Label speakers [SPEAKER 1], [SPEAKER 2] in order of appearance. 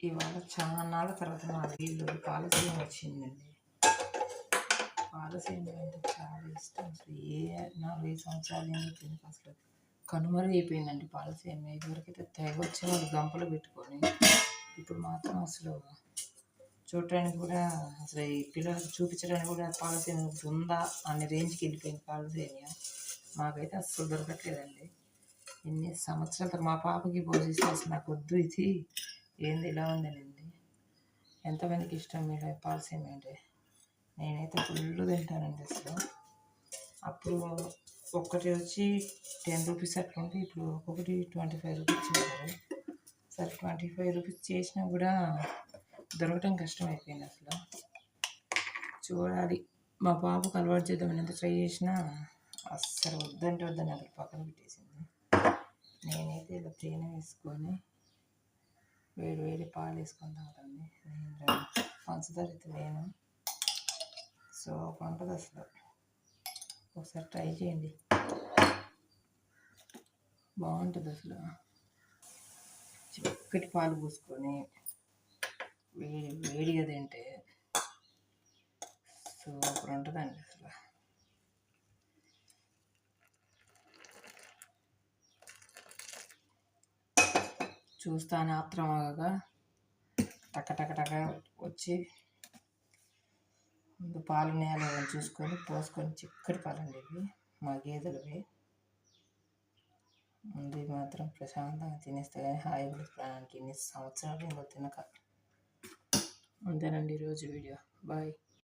[SPEAKER 1] ఇవాళ చాలా నాళ్ళ తర్వాత మా వీళ్ళు పాలసీయం వచ్చిందండి. పాలసీయం అంటే చాలా ఇష్టం. అసలు 4-5 సంవత్సరాలు ఏంటంటే అసలు కనుమరుగైపోయిందండి పాలసీయం. ఇదివరకైతే తెగ వచ్చేవాళ్ళు గంపలు పెట్టుకొని, ఇప్పుడు మాత్రం అసలు చూడటానికి కూడా అసలు ఈ పిల్లలకు చూపించడానికి కూడా పాలసీయం ఉందా అనే రేంజ్కి వెళ్ళిపోయింది పాలసీయం. మాకైతే అసలు దొరకట్లేదండి. ఎన్ని సంవత్సరాలు మా పాపకి పోసేసి అసలు నాకు వద్దు, ఇది ఏంది ఇలా ఉందనండి. ఎంతమందికి ఇష్టం మీరు పాలసీయం అంటే? నేనైతే ఫుల్ తింటానండి అసలు. అప్పుడు ఒక్కటి వచ్చి 10 రూపీస్ అట్లా ఉంటే ఇప్పుడు ఒక్కొక్కటి 25 రూపీస్ చేశారు. సరే 25 రూపీస్ చేసినా కూడా దొరకటం కష్టం అయిపోయింది అసలు. చూడాలి, మా పాపకు అలవాటు చేద్దామని ఎంత ట్రై చేసినా అస్సలు వద్దంటే అక్కడ పక్కన పెట్టేసింది. నేనైతే ఇలా తేనె వేసుకొని వేడి పాలు వేసుకొని తాగుతాండి. నేను పంచదార అయితే వేయను. సో ఉంటుంది అసలు. ఒకసారి ట్రై చేయండి, బాగుంటుంది అసలు. చిక్కటి పాలు పోసుకొని వేడిగా తింటే సూపర్ ఉంటుందండి అసలు. చూస్తాను ఆత్రమగా టక వచ్చి ముందు పాలు నేల చూసుకొని పోసుకొని, చిక్కటి పాలండి ఇవి మా గేదెలవి. ముందు మాత్రం ప్రశాంతంగా తినేస్తే కానీ హాయిగా ప్రాణానికి. ఎన్ని సంవత్సరాలు ఇంకో తినక. అంతేనండి ఈరోజు వీడియో. బాయ్.